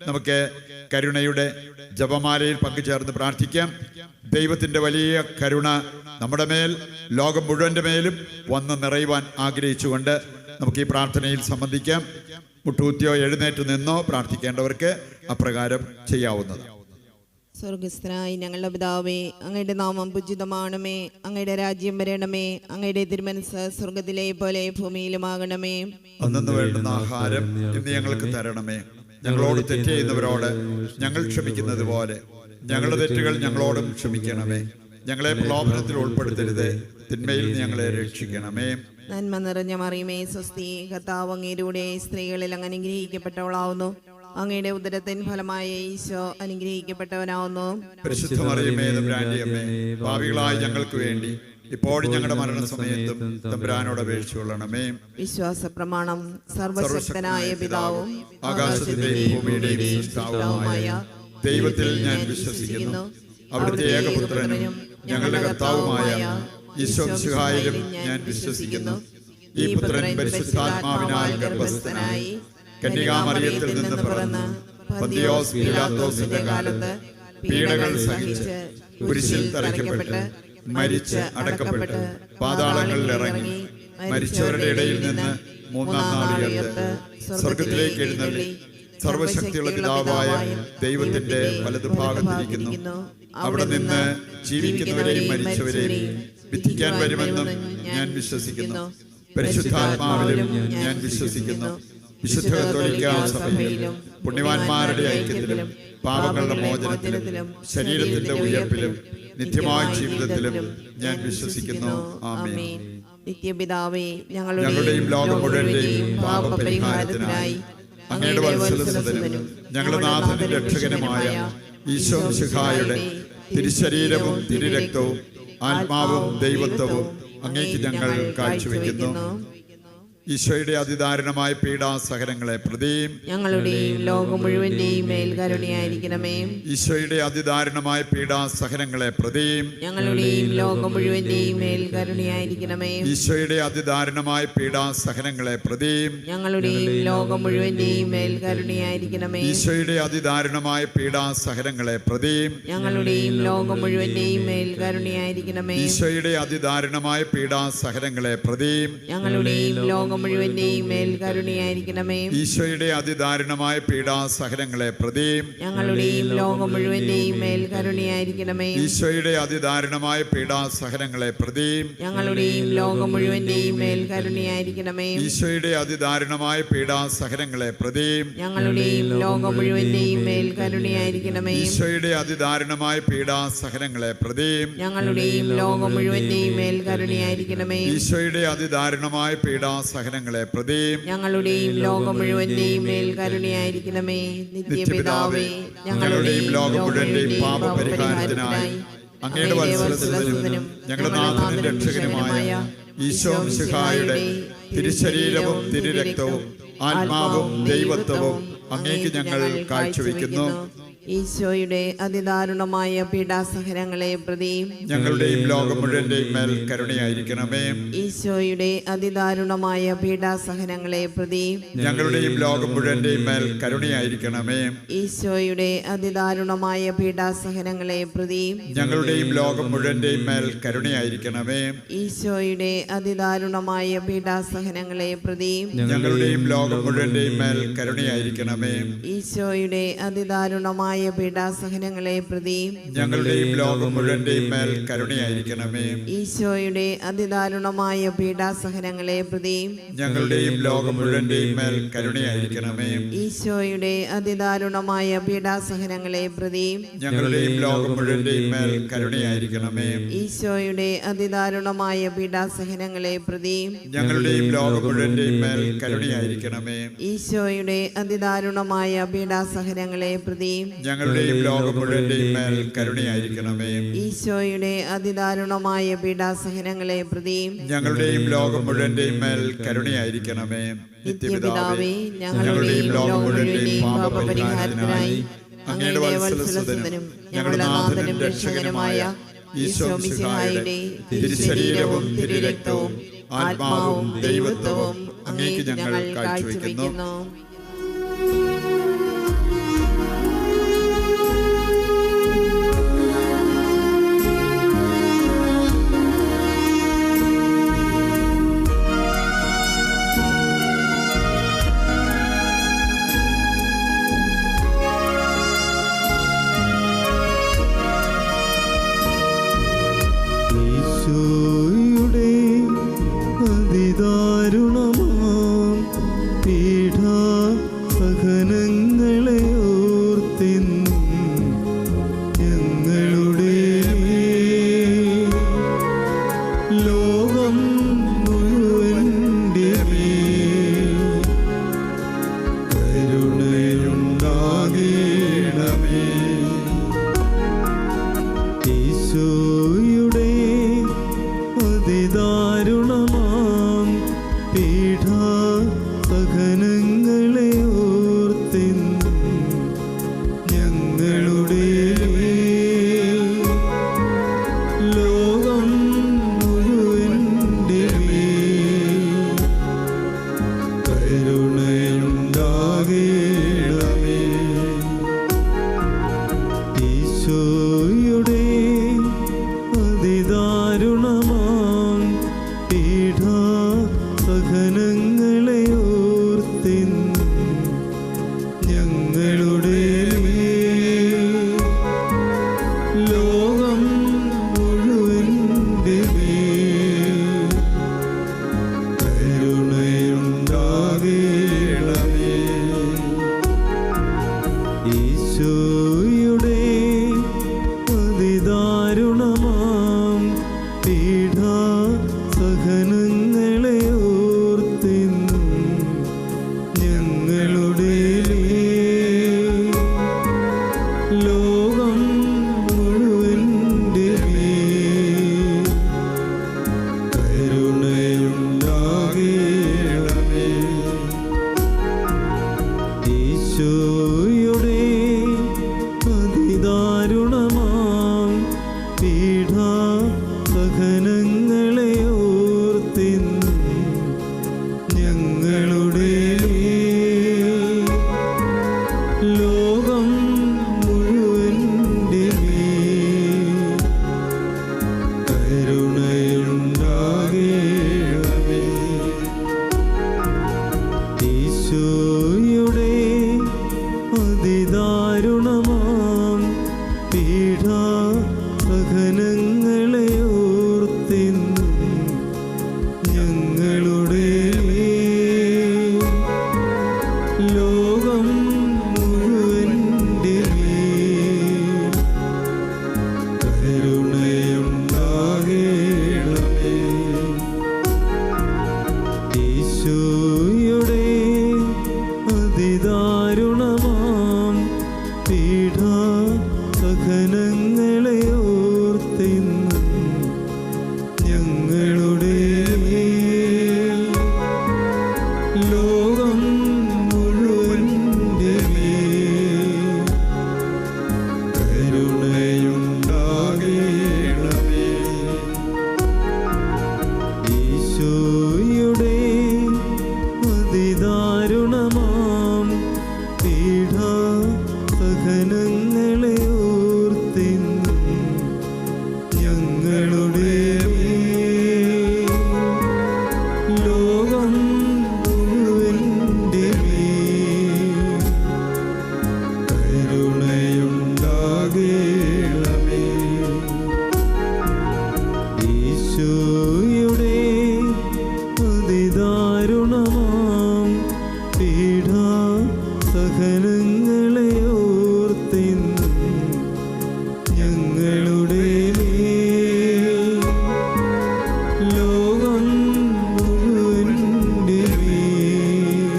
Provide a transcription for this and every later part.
നമുക്ക് കരുണയുടെ ജപമാലയിൽ പങ്കുചേർന്ന് പ്രാർത്ഥിക്കാം. ദൈവത്തിൻ്റെ വലിയ കരുണ നമ്മുടെ മേൽ, ലോകം മുഴുവൻ്റെ മേലും വന്ന് നിറയുവാൻ ആഗ്രഹിച്ചുകൊണ്ട് നമുക്ക് ഈ പ്രാർത്ഥനയിൽ സംബന്ധിക്കാം. മുട്ടുകുത്തിയോ എഴുന്നേറ്റ് നിന്നോ പ്രാർത്ഥിക്കേണ്ടവർക്ക് അപ്രകാരം ചെയ്യാവുന്നത്. സ്വർഗസ്ഥനായ ഞങ്ങളുടെ പിതാവേ, അങ്ങയുടെ നാമം പൂജിതമാണമേ. അങ്ങയുടെ രാജ്യം വരണമേ. അങ്ങയുടെ തിരുമനസ്സ് സ്വർഗത്തിലെ പോലെ ഭൂമിയിലുമാകണമേ. അന്നു വേണ്ടുന്ന ആഹാരം ഇന്ന് ഞങ്ങൾക്ക് തരണമേ. ഞങ്ങളോട് തെറ്റ് ചെയ്യുന്നവരോട് ഞങ്ങൾ ക്ഷമിക്കുന്നത് പോലെ ഞങ്ങളുടെ തെറ്റുകൾ ഞങ്ങളോടും ക്ഷമിക്കണമേ. ഞങ്ങളെ പ്രലോഭനത്തിൽ ഉൾപ്പെടുത്തരുത്, തിന്മയിൽ ഞങ്ങളെ രക്ഷിക്കണമേ. നന്മ നിറഞ്ഞ മറിയമേ, സ്വസ്തി, കർത്താവ് അങ്ങയുടെ സ്ത്രീകളിൽ അങ്ങ് അനുഗ്രഹിക്കപ്പെട്ടവളാവുന്നു. അങ്ങയുടെ ഉദരത്തിൻ ഫലമായ ഈശോ അനുഗ്രഹിക്കപ്പെട്ടവനാവുന്നു. പരിശുദ്ധ മറിയമേ, തമ്പുരാന്റെ അമ്മേ, പാപികളായ ഞങ്ങൾക്ക് വേണ്ടി ഇപ്പോഴും ഞങ്ങളുടെ മരണസമയത്തും തമ്പുരാനോട് അപേക്ഷിച്ചുകൊള്ളണമേ. വിശ്വാസ പ്രമാണം. സർവശക്തനായ പിതാവും ആകാശത്തിന്റെയും ഭൂമിയുടെയും സൃഷ്ടാവുമായ ദൈവത്തിൽ ഞാൻ വിശ്വസിക്കുന്നു. അവിടുത്തെ ഏകപുത്രനും ഞങ്ങളുടെ കർത്താവുമായ ഈശോ മിശിഹായിലും ഞാൻ വിശ്വസിക്കുന്നു. ഈ പുത്രൻ പരിശുദ്ധാത്മാവിനാൽ ഗർഭസ്ഥനായി കന്യകാമറിയത്തിൽ നിന്ന് പിറന്ന് പന്തിയോസ് പീലാത്തോസിന്റെ കാലത്ത് പീഡകൾ സഹിച്ച് കുരിശിൽ തറയ്ക്കപ്പെട്ട് മരിച്ച് അടക്കപ്പെട്ട് പാതാളങ്ങളിൽ ഇറങ്ങി മരിച്ചവരുടെ ഇടയിൽ നിന്ന് മൂന്നാം നാൾ ഉയർത്ത് സ്വർഗത്തിലേക്ക് എഴുന്നള്ളി സർവശക്തിയുള്ള പിതാവായ ദൈവത്തിന്റെ വലതുഭാഗത്തിരിക്കുന്നു. അവിടെ നിന്ന് ജീവിക്കുന്നവരെയും മരിച്ചവരെയും വിധിക്കാൻ വരുമെന്നും ഞാൻ വിശ്വസിക്കുന്നു. പരിശുദ്ധാത്മാവിലും ഞാൻ വിശ്വസിക്കുന്നു. വിശുദ്ധ കത്തോലിക്കാ സഭയിലും പുണ്യവാന്മാരുടെ ഐക്യത്തിലും പാപങ്ങളുടെ മോചനത്തിലും ശരീരത്തിന്റെ ഉയർപ്പിലും നിത്യമായ ജീവിതത്തിലും ഞാൻ വിശ്വസിക്കുന്നു. ആമേൻ. നിത്യപിതാവേ, ഞങ്ങളുടെയും ലോകം മുഴുവന്റെയും പാപപരിഹാരത്തിനായി അങ്ങയുടെ വത്സലസുതനും ഞങ്ങളുടെ നാഥനും രക്ഷകനുമായ ഈശോ മിശിഹായുടെ തിരുശരീരവും തിരുരക്തവും ആത്മാവും ദൈവത്വവും അങ്ങേക്ക് ഞങ്ങൾ കാഴ്ചവെക്കുന്നു. ഈശോയുടെ അതിദാരുണമായ പീഡാസഹനങ്ങളെ പ്രതിയും ഞങ്ങളുടെയും ലോകം മുഴുവന്റെയും മേൽ കരുണയായിരിക്കണമേ. ഈശോയുടെ അതിദാരുണമായ പീഡാസഹനങ്ങളെ പ്രതിയും ഞങ്ങളുടെയും ലോകം മുഴുവന്റെയും മേൽ കരുണയായിരിക്കണമേ. ഈശോയുടെ അതിദാരുണമായ പീഡാസഹനങ്ങളെ പ്രതിയും ഞങ്ങളുടെയും ലോകം മുഴുവന്റെയും മേൽ കരുണയായിരിക്കണമേ. ഈശോയുടെ അതിദാരുണമായ പീഡാസഹനങ്ങളെ പ്രതിയും ഞങ്ങളുടെയും ലോകം മുഴുവന്റെയും മേൽ കരുണയായിരിക്കണമേ. ഈശോയുടെ അതിദാരുണമായ പീഡാസഹനങ്ങളെ പ്രതിയും ഞങ്ങളുടെയും ലോകം മുഴുവന്റെയും മേൽ കരുണയായിരിക്കണമേ. ഈശോയുടെ അതിദാരുണമായ പീഡാസഹനങ്ങളെ പ്രതിയും ഞങ്ങളുടെയും ലോകം മുഴുവന്റെയും മേൽ കരുണയായിരിക്കണമേ. ഈശോയുടെ അതിദാരുണമായ പീഡാസഹനങ്ങളെ പ്രതിയും ഞങ്ങളുടെയും ലോകം മുഴുവന്റെയും മേൽ കരുണയായിരിക്കണമേ. ഈശോയുടെ അതിദാരുണമായ പീഡാസഹനങ്ങളെ പ്രതിയും ഞങ്ങളുടെയും ലോകം മുഴുവന്റെയും മേൽ കരുണയായിരിക്കണമേ. ഈശോയുടെ അതിദാരുണമായ പീഡാസഹനങ്ങളെ പ്രതിയും ഞങ്ങളുടെയും ലോകം മുഴുവന്റെയും മേൽ കരുണയായിരിക്കണമേ. ഈശോയുടെ അതിദാരുണമായ പീഡാസഹനങ്ങളെ പ്രതിയും ഞങ്ങളുടെയും ലോകം മുഴുവന്റെയും മേൽ കരുണയായിരിക്കണമേ. നിത്യപിതാവേ, ഞങ്ങളുടെയും ലോകം മുഴുവന്റെയും പാപപരിഹാരത്തിനായി അങ്ങയുടെ വത്സലസുതനും ഞങ്ങളുടെ നാഥനും രക്ഷകനുമായ ഈശോ മിശിഹായുടെ തിരുശരീരവും തിരുരക്തവും ആത്മാവും ദൈവത്വവും അങ്ങേക്ക് ഞങ്ങൾ കാഴ്ചവെക്കുന്നു. ഈശോയുടെ അതിദാരുണമായ പീഡാസഹനങ്ങളെ പ്രതി ഞങ്ങളുടെയും ലോകം മുഴുവന്റെയും മേൽ കരുണയായിരിക്കണമേ. ഈശോയുടെ അതിദാരുണമായ പീഡാസഹനങ്ങളെ പ്രതി ഞങ്ങളുടെയും ലോകം മുഴുവന്റെയും മേൽ കരുണയായിരിക്കണമേ. ഈശോയുടെ അതിദാരുണമായ പീഡാസഹനങ്ങളെ പ്രതി ഞങ്ങളുടെയും ലോകം മുഴുവന്റെയും മേൽ കരുണയായിരിക്കണമേ. ഈശോയുടെ അതിദാരുണമായ പീഡാസഹനങ്ങളെ പ്രതി ഞങ്ങളുടെയും ലോകം മുഴുവന്റെയും മേൽ കരുണയായിരിക്കണമേ. ഈശോയുടെ അതിദാരുണമായ പീഡാസഹനങ്ങളെ പ്രതി ഞങ്ങളുടെയും ലോകം മുഴുവന്റെയും മേൽ കരുണയായിരിക്കണമേ. ഈശോയുടെ അതിദാരുണമായ പീഡാസഹനങ്ങളെ പ്രതി ഞങ്ങളുടെയും ലോകം മുഴുവന്റെയും മേൽ കരുണയായിരിക്കണമേ. ഈശോയുടെ അതിദാരുണമായ പീഡാസഹനങ്ങളെ പ്രതി ഞങ്ങളുടെയും ലോകം മുഴുവന്റെയും മേൽ കരുണയായിരിക്കണമേ. ഈശോയുടെ അതിദാരുണമായ പീഡാസഹനങ്ങളെ പ്രതി ഞങ്ങളുടെയും ലോകം മുഴുവന്റെയും മേൽ കരുണയായിരിക്കണമേ. ഈശോയുടെ അതിദാരുണമായ പീഡാസഹനങ്ങളെ പ്രതി ഞങ്ങളുടെയും ലോകം മുഴുവന്റെയും മേൽ കരുണയായിരിക്കണമേ. ഈശോയുടെ അതിദാരുണമായ പീഡാസഹനങ്ങളെ പ്രതി ഞങ്ങളുടെയും ലോകം മുഴുവന്റെയും മേൽ കരുണയായിരിക്കണമേ. നിത്യപിതാവേ, ഞങ്ങളുടെയും ലോകം മുഴുവന്റെയും പാപപരിഹാരത്തിനായി അങ്ങയുടെ വത്സലസുതനും ഞങ്ങളുടെ നാഥനും രക്ഷകനുമായ ഈശോ മിശിഹായുടെ തിരുശരീരവും തിരുരക്തവും ആത്മാവും ദൈവത്വവും അങ്ങേക്ക് ഞങ്ങൾ കാഴ്ചവെക്കുന്നു. ഈശോയുടെ അതിദാരുണമാം പീഡാസഹനങ്ങളെ ഓർത്തിന്നും ഞങ്ങളുടെ ലോകം മുഴുവൻ്റെ മേൽ കരുണയുണ്ടാകേണമേ. ഈശോയുടെ അതിദാരുണമാം പീഡാസഹനങ്ങളെ ഓർത്തിന്നും ഞങ്ങളുടെ ലോകം മുഴുവൻ്റെ മേൽ കരുണയുണ്ടാകേണമേ. ഈശോയുടെ അതിദാരുണമാം പീഡാസഹനങ്ങളെ ഓർത്തിന്നും ഞങ്ങളുടെ ലോകം മുഴുവൻ്റെ മേൽ കരുണയുണ്ടാകേണമേ. ഈശോയുടെ അതിദാരുണമാം പീഡാസഹനങ്ങളെ ഓർത്തിന്നും ഞങ്ങളുടെ ലോകം മുഴുവൻ്റെ മേൽ കരുണയുണ്ടാകേണമേ. ഈശോയുടെ അതിദാരുണമാം പീഡാസഹനങ്ങളെ ഓർത്തിന്നും ഞങ്ങളുടെ ലോകം മുഴുവൻ്റെ മേൽ കരുണയുണ്ടാകേണമേ. ഈശോയുടെ അതിദാരുണമാം പീഡാസഹനങ്ങളെ ഓർത്തിന്നും ഞങ്ങളുടെ ലോകം മുഴുവൻ്റെ മേൽ കരുണയുണ്ടാകേണമേ. ഈശോയുടെ അതിദാരുണമാം പീഡാസഹനങ്ങളെ ഓർത്തിന്നും ഞങ്ങളുടെ ലോകം മുഴുവൻ്റെ മേൽ കരുണയുണ്ടാകേണമേ. ഈശോയുടെ അതിദാരുണമാം പീഡാസഹനങ്ങളെ ഓർത്തിന്നും ഞങ്ങളുടെ ലോകം മുഴുവൻ്റെ മേൽ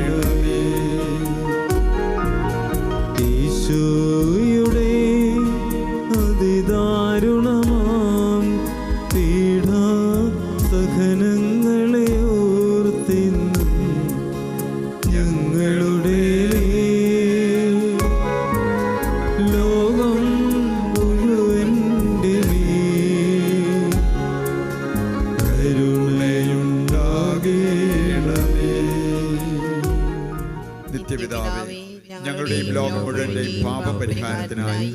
കരുണയുണ്ടാകേണമേ. ഈശോയുടെ അതിദാരുണമാം പീഡാസഹനങ്ങളെ ഓർത്തിന്നും ഞങ്ങളുടെ ലോകം മുഴുവൻ്റെ മേൽ കരുണയുണ്ടാകേണമേ. നിത്യപിതാവേ, ഞങ്ങളുടെയും ലോകം മുഴുവന്റെയും പാപപരിഹാരത്തിനായി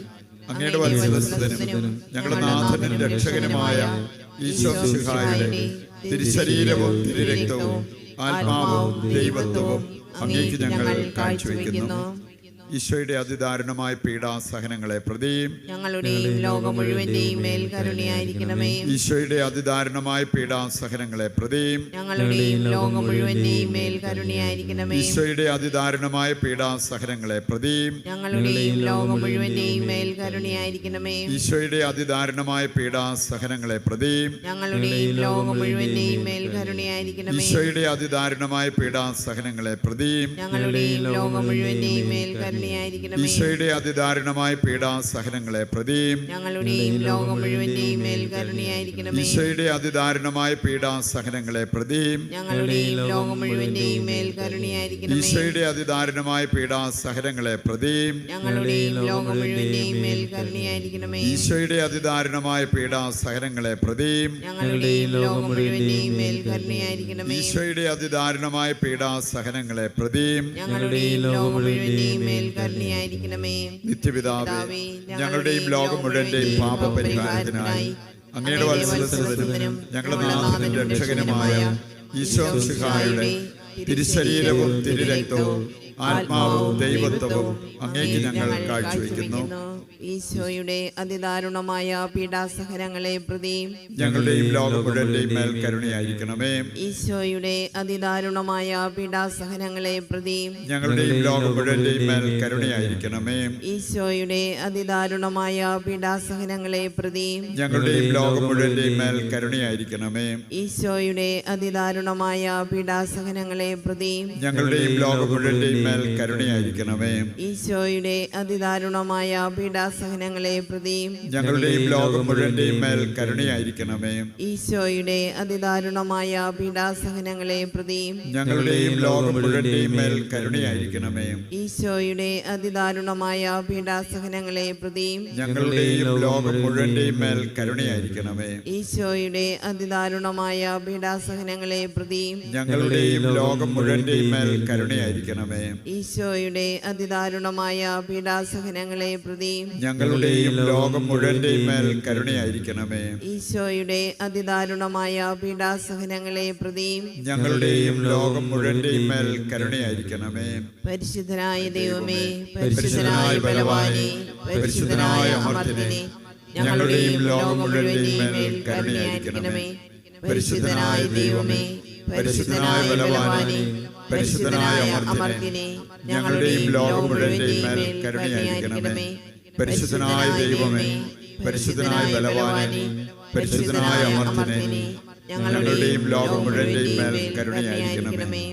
അങ്ങയുടെ വത്സലസുതനും ഞങ്ങളുടെ നാഥനും രക്ഷകനുമായ ഈശോ മിശിഹായുടെ തിരുശരീരവും തിരുരക്തവും ആത്മാവും ദൈവത്വവും അങ്ങേക്ക് ഞങ്ങൾ കാഴ്ചവെക്കുന്നു. ഈശോയുടെ അതിദാരുണമായ പീഡാസഹനങ്ങളെ പ്രതിയും ഞങ്ങളുടെയും ലോകം മുഴുവന്റെയും മേൽ കരുണയായിരിക്കണമേ. ഈശോയുടെ അതിദാരുണമായ പീഡാസഹനങ്ങളെ പ്രതിയും ഞങ്ങളുടെയും ലോകം മുഴുവന്റെയും മേൽ കരുണയായിരിക്കണമേ. ഈശോയുടെ അതിദാരുണമായ പീഡാസഹനങ്ങളെ പ്രതിയും ഞങ്ങളുടെയും ലോകം മുഴുവന്റെയും മേൽ കരുണയായിരിക്കണമേ. ഈശോയുടെ അതിദാരുണമായ പീഡാസഹനങ്ങളെ പ്രതിയും ഞങ്ങളുടെയും ലോകം മുഴുവന്റെയും മേൽ കരുണയായിരിക്കണമേ. ഈശോയുടെ അതിദാരുണമായ പീഡാസഹനങ്ങളെ പ്രതിയും ഞങ്ങളുടെയും ലോകം മുഴുവന്റെയും മേൽ കരുണയായിരിക്കണമേ. ഈശോയുടെ അതിദാരുണമായ പീഡാസഹനങ്ങളെ പ്രതിയും ഞങ്ങളുടെയും ലോകം മുഴുവന്റെയും മേൽ കരുണയായിരിക്കണമേ. ഈശോയുടെ അതിദാരുണമായ പീഡാസഹനങ്ങളെ പ്രതിയും ഞങ്ങളുടെയും ലോകം മുഴുവന്റെയും മേൽ കരുണയായിരിക്കണമേ. ഈശോയുടെ അതിദാരുണമായ പീഡാസഹനങ്ങളെ പ്രതിയും ഞങ്ങളുടെയും ലോകം മുഴുവന്റെയും മേൽ കരുണയായിരിക്കണമേ. ഈശോയുടെ അതിദാരുണമായ പീഡാസഹനങ്ങളെ പ്രതിയും ഞങ്ങളുടെയും ലോകം മുഴുവന്റെയും മേൽ കരുണയായിരിക്കണമേ. ഈശോയുടെ അതിദാരുണമായ പീഡാസഹനങ്ങളെ പ്രതിയും ഞങ്ങളുടെയും ലോകം മുഴുവന്റെയും മേൽ കരുണയായിരിക്കണമേ. നിത്യപിതാവേ, ഞങ്ങളുടെയും ലോകം മുഴുവന്റെയും പാപപരിഹാരത്തിനായി അങ്ങയുടെ വത്സലസ്വരനും ഞങ്ങളുടെ നാഥനും രക്ഷകനുമായ ഈശോ മിശിഹായുടെ തിരുശരീരവും തിരുരക്തവും ആത്മാവും ദൈവത്വവും അങ്ങേക്ക് ഞങ്ങൾ കാഴ്ചവെക്കുന്നു. ഈശോയുടെ അതിദാരുണമായ പീഡാസഹനങ്ങളെ പ്രതി ഞങ്ങളുടെയും ലോകം മുഴുവന്റെയും മേൽ കരുണയായിരിക്കണമേ. ഈശോയുടെ അതിദാരുണമായ പീഡാസഹനങ്ങളെ പ്രതി ഞങ്ങളുടെയും ലോകം മുഴുവന്റെയും മേൽ കരുണയായിരിക്കണമേ. ഈശോയുടെ അതിദാരുണമായ പീഡാസഹനങ്ങളെ പ്രതി ഞങ്ങളുടെയും ലോകം മുഴുവന്റെയും മേൽ കരുണയായിരിക്കണമേ. ഈശോയുടെ അതിദാരുണമായ പീഡാസഹനങ്ങളെ പ്രതി ഞങ്ങളുടെയും ലോകം മുഴുവന്റെയും മേൽ കരുണയായിരിക്കണമേ. ഈശോയുടെ അതിദാരുണമായ പീഡാസഹനങ്ങളെ പ്രതി ഞങ്ങളുടെയും ലോകം മുഴുവന്റെയും മേൽ കരുണയായിരിക്കണമേ. ഈശോയുടെ അതിദാരുണമായ പീഡാസഹനങ്ങളെ പ്രതി ഞങ്ങളുടെയും ലോകം മുഴുവന്റെയും മേൽ കരുണയായിരിക്കണമേ. ഈശോയുടെ അതിദാരുണമായ പീഡാസഹനങ്ങളെ പ്രതി ഞങ്ങളുടെയും ലോകം മുഴുവന്റെയും മേൽ കരുണയായിരിക്കണമേ. ഈശോയുടെ അതിദാരുണമായ പീഡാസഹനങ്ങളെ പ്രതി ഞങ്ങളുടെയും ലോകം മുഴുവന്റെയും മേൽ കരുണയായിരിക്കണമേ. ഈശോയുടെ അതിദാരുണമായ പീഡാസഹനങ്ങളെ പ്രതി ഞങ്ങളുടെയും ലോകം മുഴുവന്റെയും മേൽ കരുണയായിരിക്കണമേ. ഈശോയുടെ അതിദാരുണമായ പീഡാസഹനങ്ങളെ പ്രതി ഞങ്ങളുടെയും ലോകം മുഴുവന്റെയും മേൽ കരുണയായിരിക്കണമേ. പരിശുദ്ധനായ ദൈവമേ, പരിശുദ്ധനായ ബലവാനേ, പരിശുദ്ധനായ അമർത്യനേ, ഞങ്ങളുടെയും ലോകം മുഴുവന്റെയും മേൽ കരുണയായിരിക്കണമേ. പരിശുദ്ധനായ ദൈവമേ, പരിശുദ്ധനായ ബലവാനേ, പരിശുദ്ധനായ അമർത്യനേ, ഞങ്ങളുടെയും ലോകം മുഴുവന്റെയും മേൽ കരുണയായിരിക്കണമേ. പരിശുദ്ധനായ ദൈവമേ, പരിശുദ്ധനായ ബലവാനേ, പരിശുദ്ധനായ അമർത്യനേ, ഞങ്ങളുടെയും ലോകം മുഴുവന്റെയും മേൽ കരുണയായിരിക്കണമേ.